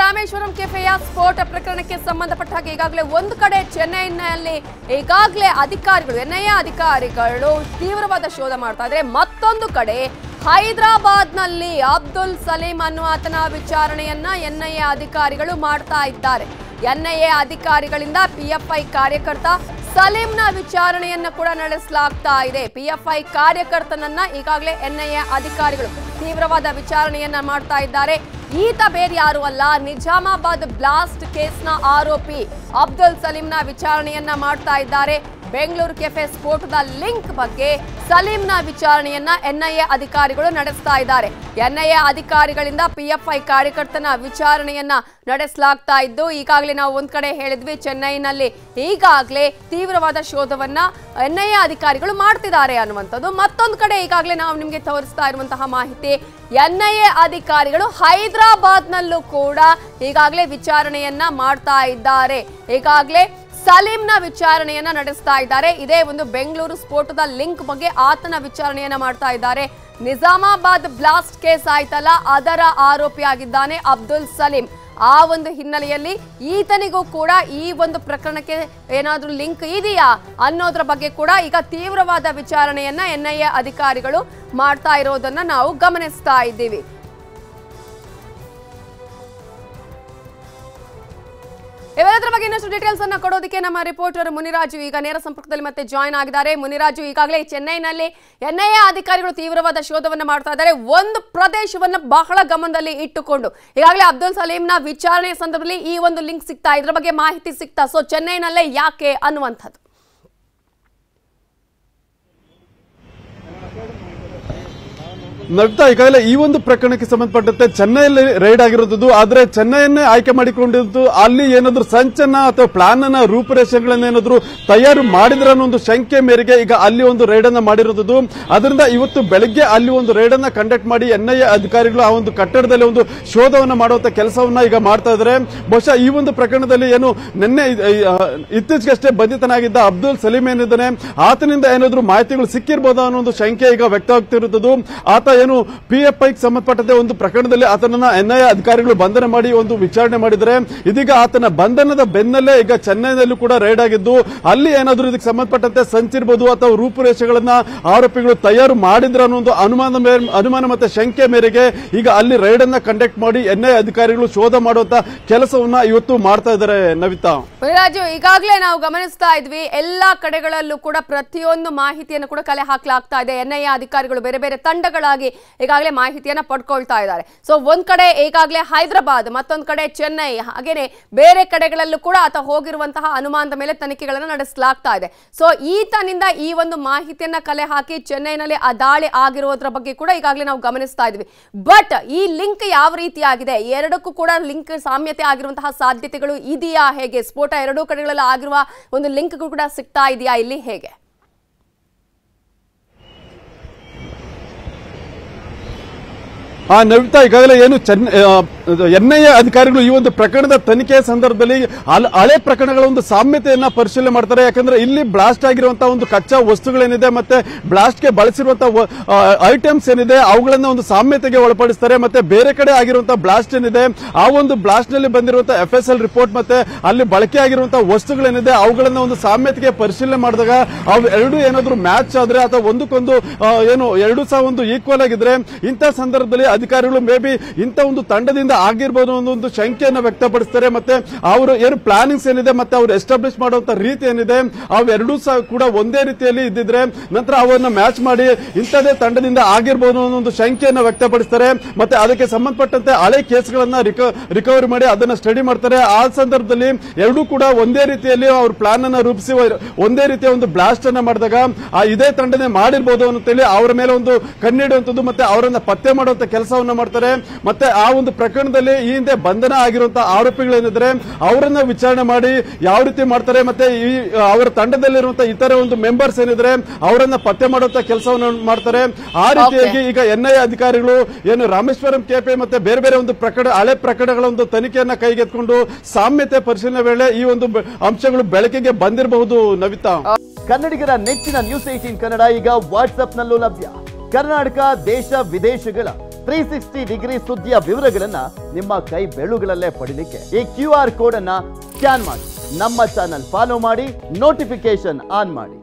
ರಾಮೇಶ್ವರಂ ಕೆಫೆಯ ಸ್ಫೋಟ ಪ್ರಕರಣಕ್ಕೆ ಸಂಬಂಧಪಟ್ಟ ಹಾಗೆ ಈಗಾಗಲೇ ಒಂದು ಕಡೆ ಚೆನ್ನೈನಲ್ಲಿ ಈಗಾಗಲೇ ಅಧಿಕಾರಿಗಳು ಎನ್ಐಎ ಅಧಿಕಾರಿಗಳು ತೀವ್ರವಾದ ಶೋಧ ಮಾಡ್ತಾ ಇದ್ದಾರೆ. ಮತ್ತೊಂದು ಕಡೆ ಹೈದರಾಬಾದ್ನಲ್ಲಿ ಅಬ್ದುಲ್ ಸಲೀಂ ಅನ್ನುವಾತನ ವಿಚಾರಣೆಯನ್ನ ಎನ್ಐಎ ಅಧಿಕಾರಿಗಳು ಮಾಡ್ತಾ ಇದ್ದಾರೆ. ಎನ್ಐಎ ಅಧಿಕಾರಿಗಳಿಂದ ಪಿಎಫ್ಐ ಕಾರ್ಯಕರ್ತ ಸಲೀಂನ ವಿಚಾರಣೆಯನ್ನ ಕೂಡ ನಡೆಸಲಾಗ್ತಾ ಇದೆ. ಪಿಎಫ್ಐ ಕಾರ್ಯಕರ್ತನನ್ನ ಈಗಾಗಲೇ ಎನ್ಐಎ ಅಧಿಕಾರಿಗಳು ತೀವ್ರವಾದ ವಿಚಾರಣೆಯನ್ನ ಮಾಡ್ತಾ ಇದ್ದಾರೆ. ಈತ ಬೇರೆ ಯಾರು ಅಲ್ಲ, ನಿಜಾಮಾಬಾದ್ ಬ್ಲಾಸ್ಟ್ ಕೇಸ್ನ ಆರೋಪಿ ಅಬ್ದುಲ್ ಸಲೀಂನ ವಿಚಾರಣೆಯನ್ನ ಮಾಡ್ತಾ ಇದ್ದಾರೆ. ಬೆಂಗಳೂರು ಕೆಫೆ ಸ್ಫೋಟದ ಲಿಂಕ್ ಬಗ್ಗೆ ಸಲೀಂನ ವಿಚಾರಣೆಯನ್ನ ಎನ್ಐಎ ಅಧಿಕಾರಿಗಳು ನಡೆಸ್ತಾ ಇದ್ದಾರೆ. ಎನ್ಐಎ ಅಧಿಕಾರಿಗಳಿಂದ ಪಿಎಫ್ಐ ಕಾರ್ಯಕರ್ತನ ವಿಚಾರಣೆಯನ್ನ ನಡೆಸಲಾಗ್ತಾ ಇದ್ದು, ಈಗಾಗಲೇ ನಾವು ಒಂದ್ ಕಡೆ ಹೇಳಿದ್ವಿ, ಚೆನ್ನೈನಲ್ಲಿ ಈಗಾಗಲೇ ತೀವ್ರವಾದ ಶೋಧವನ್ನ ಎನ್ಐಎ ಅಧಿಕಾರಿಗಳು ಮಾಡ್ತಿದ್ದಾರೆ ಅನ್ನುವಂಥದ್ದು. ಮತ್ತೊಂದು ಕಡೆ ಈಗಾಗಲೇ ನಾವು ನಿಮಗೆ ತೋರಿಸ್ತಾ ಇರುವಂತಹ ಮಾಹಿತಿ, ಎನ್ಐಎ ಅಧಿಕಾರಿಗಳು ಹೈದರಾಬಾದ್ನಲ್ಲೂ ಕೂಡ ಈಗಾಗಲೇ ವಿಚಾರಣೆಯನ್ನ ಮಾಡ್ತಾ ಇದ್ದಾರೆ. ಈಗಾಗಲೇ ಸಲೀಂನ ವಿಚಾರಣೆಯನ್ನ ನಡೆಸ್ತಾ ಇದ್ದಾರೆ. ಇದೇ ಒಂದು ಬೆಂಗಳೂರು ಸ್ಫೋಟದ ಲಿಂಕ್ ಬಗ್ಗೆ ಆತನ ವಿಚಾರಣೆಯನ್ನ ಮಾಡ್ತಾ ಇದ್ದಾರೆ. ನಿಜಾಮಾಬಾದ್ ಬ್ಲಾಸ್ಟ್ ಕೇಸ್ ಆಯ್ತಲ್ಲ, ಅದರ ಆರೋಪಿಯಾಗಿದ್ದಾನೆ ಅಬ್ದುಲ್ ಸಲೀಂ. ಆ ಒಂದು ಹಿನ್ನೆಲೆಯಲ್ಲಿ ಈತನಿಗೂ ಕೂಡ ಈ ಒಂದು ಪ್ರಕರಣಕ್ಕೆ ಏನಾದ್ರೂ ಲಿಂಕ್ ಇದೆಯಾ ಅನ್ನೋದ್ರ ಬಗ್ಗೆ ಕೂಡ ಈಗ ತೀವ್ರವಾದ ವಿಚಾರಣೆಯನ್ನ ಎನ್ಐಎ ಅಧಿಕಾರಿಗಳು ಮಾಡ್ತಾ ಇರೋದನ್ನ ನಾವು ಗಮನಿಸ್ತಾ ಇದ್ದೀವಿ. ಇವೆಲ್ಲದರ ಬಗ್ಗೆ ಇನ್ನಷ್ಟು ಡೀಟೇಲ್ಸ್ ಅನ್ನ ಕೊಡೋದಕ್ಕೆ ನಮ್ಮ ರಿಪೋರ್ಟರ್ ಮುನಿರಾಜು ಈಗ ನೇರ ಸಂಪರ್ಕದಲ್ಲಿ ಮತ್ತೆ ಜಾಯ್ನ್ ಆಗಿದ್ದಾರೆ. ಮುನಿರಾಜು, ಈಗಾಗಲೇ ಚೆನ್ನೈನಲ್ಲಿ ಎನ್ಐಎ ಅಧಿಕಾರಿಗಳು ತೀವ್ರವಾದ ಶೋಧವನ್ನ ಮಾಡ್ತಾ ಇದ್ದಾರೆ. ಒಂದು ಪ್ರದೇಶವನ್ನ ಬಹಳ ಗಮನದಲ್ಲಿ ಇಟ್ಟುಕೊಂಡು ಈಗಾಗಲೇ ಅಬ್ದುಲ್ ಸಲೀಂನ ವಿಚಾರಣೆಯ ಸಂದರ್ಭದಲ್ಲಿ ಈ ಒಂದು ಲಿಂಕ್ ಸಿಗ್ತಾ, ಇದ್ರ ಬಗ್ಗೆ ಮಾಹಿತಿ ಸಿಗ್ತಾ, ಸೊ ಚೆನ್ನೈನಲ್ಲೇ ಯಾಕೆ ಅನ್ನುವಂಥದ್ದು. ನಡ್ತಾ ಈಗಾಗಲೇ ಈ ಒಂದು ಪ್ರಕರಣಕ್ಕೆ ಸಂಬಂಧಪಟ್ಟಂತೆ ಚೆನ್ನೈಯಲ್ಲಿ ರೈಡ್ ಆಗಿರೋದು. ಆದ್ರೆ ಚೆನ್ನೈಯನ್ನೇ ಆಯ್ಕೆ ಮಾಡಿಕೊಂಡಿದ್ದು, ಅಲ್ಲಿ ಏನಾದ್ರು ಸಂಚನ ಅಥವಾ ಪ್ಲಾನ್ ಅನ್ನ ರೂಪುರೇಷೆಗಳನ್ನ ಏನಾದ್ರು ತಯಾರು ಮಾಡಿದ್ರ ಅನ್ನೋ ಒಂದು ಶಂಕೆ ಮೇರೆಗೆ ಈಗ ಅಲ್ಲಿ ಒಂದು ರೈಡ್ ಅನ್ನ ಮಾಡಿರೋದು. ಅದರಿಂದ ಇವತ್ತು ಬೆಳಗ್ಗೆ ಅಲ್ಲಿ ಒಂದು ರೈಡ್ ಅನ್ನ ಕಂಡಕ್ಟ್ ಮಾಡಿ ಎನ್ಐಎ ಅಧಿಕಾರಿಗಳು ಆ ಒಂದು ಕಟ್ಟಡದಲ್ಲಿ ಒಂದು ಶೋಧವನ್ನ ಮಾಡುವಂತ ಕೆಲಸವನ್ನ ಈಗ ಮಾಡ್ತಾ ಇದ್ದಾರೆ. ಬಹುಶಃ ಈ ಒಂದು ಪ್ರಕರಣದಲ್ಲಿ ಏನು ನಿನ್ನೆ ಇತ್ತೀಚೆಗಷ್ಟೇ ಬಂಧಿತನಾಗಿದ್ದ ಅಬ್ದುಲ್ ಸಲೀಂ ಏನಿದ್ದಾನೆ, ಆತನಿಂದ ಏನಾದ್ರು ಮಾಹಿತಿಗಳು ಸಿಕ್ಕಿರಬಹುದಾ ಅನ್ನೋ ಒಂದು ಶಂಕೆ ಈಗ ವ್ಯಕ್ತವಾಗ್ತಿರುತ್ತದೆ. ಆತ ಏನು ಪಿಎಫ್ಐ ಸಂಬಂಧಪಟ್ಟಂತೆ ಒಂದು ಪ್ರಕರಣದಲ್ಲಿ ಆತನನ್ನ ಎನ್ಐಎ ಅಧಿಕಾರಿಗಳು ಬಂಧನ ಮಾಡಿ ಒಂದು ವಿಚಾರಣೆ ಮಾಡಿದರೆ, ಇದೀಗ ಆತನ ಬಂಧನದ ಬೆನ್ನಲ್ಲೇ ಈಗ ಚೆನ್ನೈನಲ್ಲೂ ಕೂಡ ರೈಡ್ ಆಗಿದ್ದು, ಅಲ್ಲಿ ಏನಾದರೂ ಇದಕ್ಕೆ ಸಂಬಂಧಪಟ್ಟಂತೆ ಸಂಚಿರಬಹುದು ಅಥವಾ ರೂಪುರೇಷೆಗಳನ್ನ ಆರೋಪಿಗಳು ತಯಾರು ಮಾಡಿದ್ರ ಅನ್ನೋ ಒಂದು ಅನುಮಾನ ಮತ್ತೆ ಶಂಕೆ ಮೇರೆಗೆ ಈಗ ಅಲ್ಲಿ ರೈಡ್ ಅನ್ನ ಕಂಡಕ್ಟ್ ಮಾಡಿ ಎನ್ಐಎ ಅಧಿಕಾರಿಗಳು ಶೋಧ ಮಾಡುವಂತ ಕೆಲಸವನ್ನ ಇವತ್ತು ಮಾಡ್ತಾ ಇದ್ದಾರೆ. ನವಿತಾ, ರಾಜು, ಈಗಾಗಲೇ ನಾವು ಗಮನಿಸ್ತಾ ಇದ್ವಿ, ಎಲ್ಲಾ ಕಡೆಗಳಲ್ಲೂ ಕೂಡ ಪ್ರತಿಯೊಂದು ಮಾಹಿತಿಯನ್ನು ಕೂಡ ಕಲೆ ಹಾಕಲಾಗ್ತಾ ಇದೆ. ಎನ್ಐಎ ಅಧಿಕಾರಿಗಳು ಬೇರೆ ಬೇರೆ ತಂಡಗಳಾಗಿ ಈಗಾಗಲೇ ಮಾಹಿತಿಯನ್ನ ಪಡ್ಕೊಳ್ತಾ ಇದ್ದಾರೆ. ಸೊ ಒಂದ್ ಕಡೆ ಈಗಾಗಲೇ ಹೈದರಾಬಾದ್, ಮತ್ತೊಂದು ಕಡೆ ಚೆನ್ನೈ, ಹಾಗೇನೆ ಬೇರೆ ಕಡೆಗಳಲ್ಲೂ ಕೂಡ ಆತ ಹೋಗಿರುವಂತಹ ಅನುಮಾನದ ಮೇಲೆ ತನಿಖೆಗಳನ್ನು ನಡೆಸಲಾಗ್ತಾ ಇದೆ. ಸೊ ಈತನಿಂದ ಈ ಒಂದು ಮಾಹಿತಿಯನ್ನ ಕಲೆ ಹಾಕಿ ಚೆನ್ನೈನಲ್ಲಿ ಆ ದಾಳಿ ಆಗಿರೋದ್ರ ಬಗ್ಗೆ ಕೂಡ ಈಗಾಗಲೇ ನಾವು ಗಮನಿಸ್ತಾ ಇದ್ವಿ. ಬಟ್ ಈ ಲಿಂಕ್ ಯಾವ ರೀತಿಯಾಗಿದೆ, ಎರಡಕ್ಕೂ ಕೂಡ ಲಿಂಕ್ ಸಾಮ್ಯತೆ ಆಗಿರುವಂತಹ ಸಾಧ್ಯತೆಗಳು ಇದೆಯಾ, ಹೇಗೆ ಸ್ಫೋಟ ಎರಡೂ ಕಡೆಗಳಲ್ಲಿ ಆಗಿರುವ ಒಂದು ಲಿಂಕ್ ಕೂಡ ಸಿಗ್ತಾ ಇದೆಯಾ ಇಲ್ಲಿ, ಹೇಗೆ? ನವಿತಾ, ಈಗಾಗಲೇ ಏನು ಎನ್ಐಎ ಅಧಿಕಾರಿಗಳು ಈ ಒಂದು ಪ್ರಕರಣದ ತನಿಖೆಯ ಸಂದರ್ಭದಲ್ಲಿ ಹಳೆ ಪ್ರಕರಣಗಳ ಒಂದು ಸಾಮ್ಯತೆಯನ್ನ ಪರಿಶೀಲನೆ ಮಾಡ್ತಾರೆ. ಯಾಕಂದ್ರೆ ಇಲ್ಲಿ ಬ್ಲಾಸ್ಟ್ ಆಗಿರುವಂತಹ ಒಂದು ಕಚ್ಚಾ ವಸ್ತುಗಳೇನಿದೆ ಮತ್ತೆ ಬ್ಲಾಸ್ಟ್ಗೆ ಬಳಸಿರುವಂತಹ ಐಟಮ್ಸ್ ಏನಿದೆ ಅವುಗಳನ್ನ ಒಂದು ಸಾಮ್ಯತೆಗೆ ಒಳಪಡಿಸ್ತಾರೆ. ಮತ್ತೆ ಬೇರೆ ಕಡೆ ಆಗಿರುವಂತಹ ಬ್ಲಾಸ್ಟ್ ಏನಿದೆ ಆ ಒಂದು ಬ್ಲಾಸ್ಟ್ ನಲ್ಲಿ ಬಂದಿರುವಂತಹ FSL ರಿಪೋರ್ಟ್ ಮತ್ತೆ ಅಲ್ಲಿ ಬಳಕೆ ಆಗಿರುವಂತಹ ವಸ್ತುಗಳೇನಿದೆ ಅವುಗಳನ್ನ ಒಂದು ಸಾಮ್ಯತೆಗೆ ಪರಿಶೀಲನೆ ಮಾಡಿದಾಗ ಅವು ಎರಡು ಏನಾದ್ರು ಮ್ಯಾಚ್ ಆದ್ರೆ ಅಥವಾ ಒಂದಕ್ಕೊಂದು ಏನು ಎರಡು ಸಹ ಒಂದು ಈಕ್ವಲ್ ಆಗಿದ್ರೆ ಇಂಥ ಸಂದರ್ಭದಲ್ಲಿ ಅಧಿಕಾರಿಗಳು ಮೇ ಬಿ ಇಂಥ ಒಂದು ತಂಡದಿಂದ ಆಗಿರ್ಬೋದು ಅನ್ನೋ ಒಂದು ಶಂಕೆಯನ್ನು ವ್ಯಕ್ತಪಡಿಸ್ತಾರೆ. ಮತ್ತೆ ಅವರು ಏನು ಪ್ಲಾನಿಂಗ್ಸ್ ಏನಿದೆ ಮತ್ತೆ ಅವರು ಎಸ್ಟಾಬ್ಲಿಷ್ ಮಾಡುವಂತ ರೀತಿ ಏನಿದೆ ಅವೆರಡೂ ಸಹ ಕೂಡ ಒಂದೇ ರೀತಿಯಲ್ಲಿ ಇದ್ದಿದ್ರೆ ನಂತರ ಅವನ್ನ ಮ್ಯಾಚ್ ಮಾಡಿ ಇಂಥದೇ ತಂಡದಿಂದ ಆಗಿರ್ಬೋದು ಅನ್ನೋ ಒಂದು ಶಂಕೆಯನ್ನು ವ್ಯಕ್ತಪಡಿಸ್ತಾರೆ. ಮತ್ತೆ ಅದಕ್ಕೆ ಸಂಬಂಧಪಟ್ಟಂತೆ ಹಳೆ ಕೇಸ್ಗಳನ್ನ ರಿಕವರಿ ಮಾಡಿ ಅದನ್ನ ಸ್ಟಡಿ ಮಾಡ್ತಾರೆ. ಆ ಸಂದರ್ಭದಲ್ಲಿ ಎರಡೂ ಕೂಡ ಒಂದೇ ರೀತಿಯಲ್ಲಿ ಅವ್ರ ಪ್ಲಾನ್ ಅನ್ನ ರೂಪಿಸಿ ಒಂದೇ ರೀತಿಯ ಒಂದು ಬ್ಲಾಸ್ಟ್ ಅನ್ನ ಮಾಡಿದಾಗ ಇದೇ ತಂಡನೇ ಮಾಡಿರ್ಬೋದು ಅಂತೇಳಿ ಅವರ ಮೇಲೆ ಒಂದು ಕಣ್ಣಿಡುವಂಥದ್ದು ಮತ್ತೆ ಅವರನ್ನ ಪತ್ತೆ ಮಾಡುವಂತ ಕೆಲಸವನ್ನ ಮಾಡ್ತಾರೆ. ಮತ್ತೆ ಆ ಒಂದು ಪ್ರಕರಣದಲ್ಲಿ ಈ ಹಿಂದೆ ಬಂಧನ ಆಗಿರುವಂತಹ ಆರೋಪಿಗಳೇನಿದ್ರೆ ಅವರನ್ನ ವಿಚಾರಣೆ ಮಾಡಿ ಯಾವ ರೀತಿ ಮಾಡ್ತಾರೆ ಮತ್ತೆ ಈ ಅವರ ತಂಡದಲ್ಲಿರುವಂತಹ ಇತರ ಒಂದು ಮೆಂಬರ್ಸ್ ಏನಿದ್ರೆ ಅವರನ್ನ ಪತ್ತೆ ಮಾಡುವಂತಹ ಕೆಲಸವನ್ನು ಮಾಡ್ತಾರೆ. ಆ ರೀತಿಯಾಗಿ ಈಗ ಎನ್ಐಎ ಅಧಿಕಾರಿಗಳು ಏನು ರಾಮೇಶ್ವರಂ ಕೆಫೆ ಮತ್ತೆ ಬೇರೆ ಬೇರೆ ಒಂದು ಹಳೆ ಪ್ರಕರಣಗಳ ಒಂದು ತನಿಖೆಯನ್ನ ಕೈಗೆತ್ತಿಕೊಂಡು ಸಾಮ್ಯತೆ ಪರಿಶೀಲನೆ ವೇಳೆ ಈ ಒಂದು ಅಂಶಗಳು ಬೆಳಕಿಗೆ ಬಂದಿರಬಹುದು. ನವಿತಾ, ಕನ್ನಡಿಗರ ನೆಚ್ಚಿನ ನ್ಯೂಸ್ 18 ಕನ್ನಡ ಈಗ ವಾಟ್ಸ್ಆಪ್ ನಲ್ಲೂ ಲಭ್ಯ. ಕರ್ನಾಟಕ ದೇಶ ವಿದೇಶಗಳ 360 ಡಿಗ್ರಿ ಸುದ್ದಿಯ ವಿವರಗಳನ್ನ ನಿಮ್ಮ ಕೈ ಬೆರಳುಗಳಲ್ಲೇ ಪಡಿಲಿಕ್ಕೆ ಈ QR ಕೋಡ್ ಅನ್ನ ಸ್ಕ್ಯಾನ್ ಮಾಡಿ, ನಮ್ಮ ಚಾನಲ್ ಫಾಲೋ ಮಾಡಿ, ನೋಟಿಫಿಕೇಶನ್ ಆನ್ ಮಾಡಿ.